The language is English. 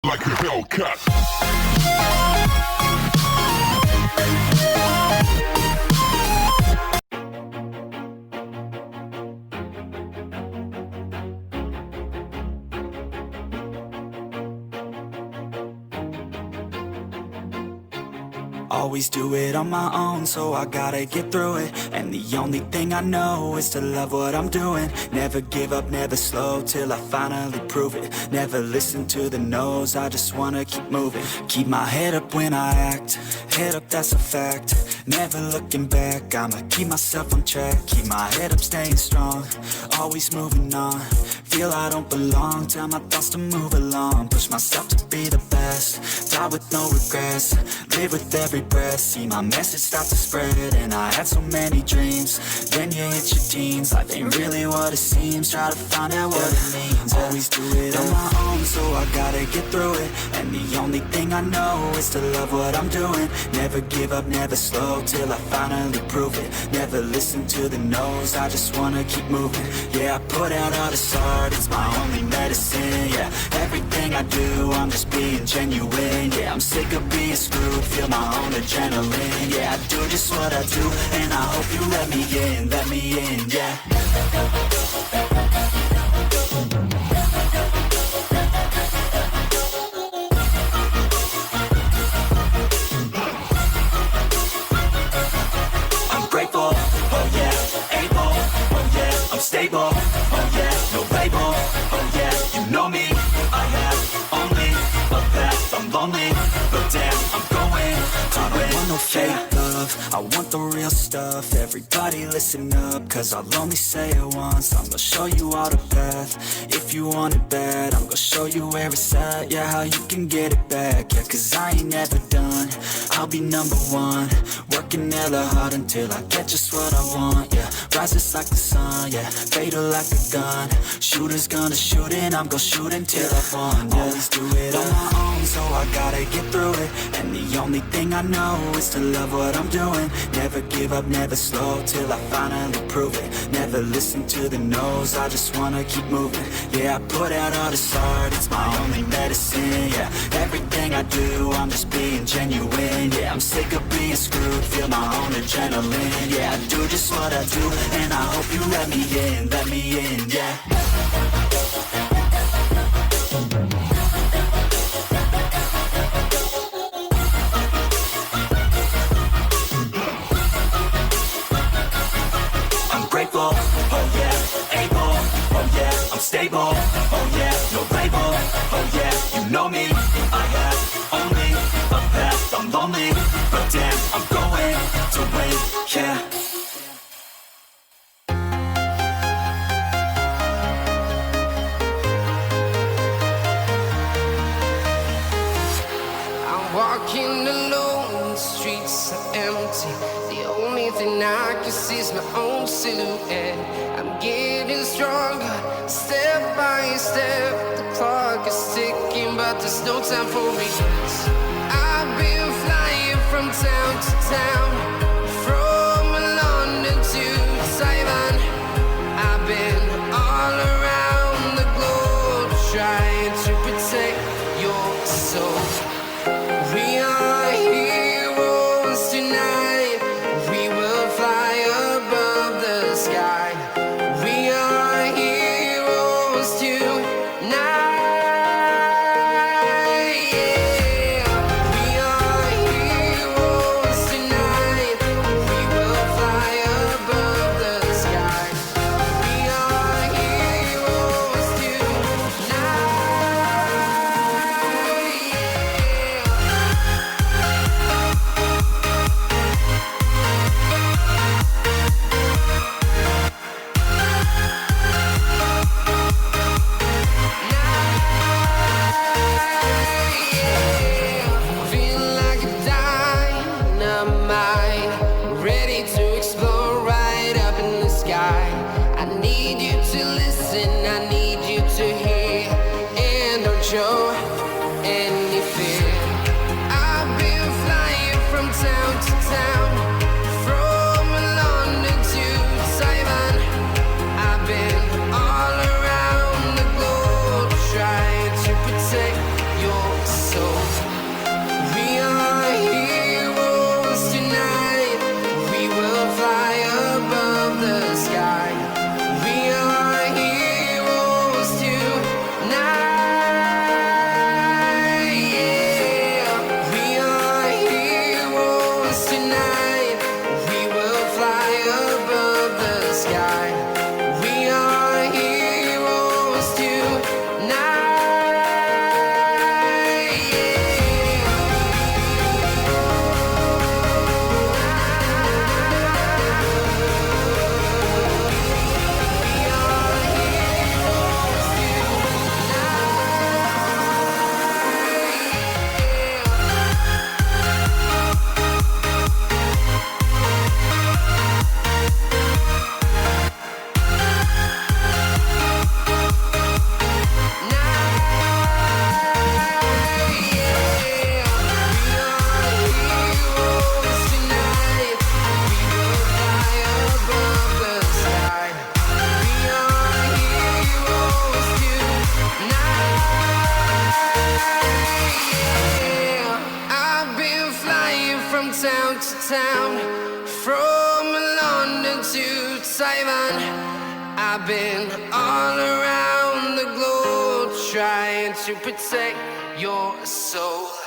like a Hellcat. Always do it on my own, so I gotta get through it. And the only thing I know is to love what I'm doing. Never give up, never slow, till I finally prove it. Never listen to the no's, I just wanna keep moving. Keep my head up when I act, head up, that's a fact. Never looking back, I'ma keep myself on track. Keep my head up, staying strong, always moving on. Feel I don't belong, tell my thoughts to move along. Push myself to be the best, die with no regrets. Live with every breath, see my message start to spread. And I had so many dreams, then you hit your teens. Life ain't really what it seems, try to find out what it means. Always do it on my own, so I gotta get through it. And the only thing I know is to love what I'm doing. Never give up, never slow, till I finally prove it. Never listen to the no's, I just wanna keep moving. Yeah, I put out all this art, it's my only medicine. Yeah, everything I do, I'm just being genuine. Yeah, I'm sick of being screwed, feel my own adrenaline. Yeah, I do just what I do, and I hope you let me in, yeah. I'm grateful, oh yeah, able, oh yeah, I'm stable, oh yeah, no label, oh yeah, you know me, I have only a path, I'm lonely, but damn, I'm going to win. I want no fake love, I want the real stuff. Everybody listen up, cause I'll only say it once. I'm gonna show you all the path, if you want it bad. I'm gonna show you where it's at, yeah, how you can get it back. Yeah, cause I ain't never done, I'll be number one. Working hella hard until I get just what I want, yeah. Rises like the sun, yeah, fatal like a gun. Shooter's gonna shoot and I'm gonna shoot until I've won, yeah. Always do it on my own, so I gotta get through it. And the only thing I know is to love what I'm doing. Never give up, never slow, till I finally prove it. Never listen to the no's, I just wanna keep moving. Yeah, I put out all this art, it's my only medicine. Yeah, everything I do, I'm just being genuine. Yeah, I'm sick of being screwed, feel my own adrenaline. Yeah, I do just what I do, and I hope you let me in, yeah. Grateful, oh yeah, able, oh yeah, I'm stable, oh yeah, no label, oh yeah, you know me, I have only a path, I'm lonely, but damn, I'm going to win, yeah. I'm walking alone, the streets are empty. The only thing I can see is my own silhouette. I'm getting stronger, step by step. The clock is ticking, but there's no time for regrets. I've been flying from town to town, from London to Taiwan. I've been all around the globe, trying to protect your soul. We are heroes tonight. We will fly above the sky. We are heroes tonight. Yeah. We are heroes tonight. We will fly above the sky. We are heroes tonight. Yeah. town to town, from London to Taiwan. I've been all around the globe trying to protect your soul.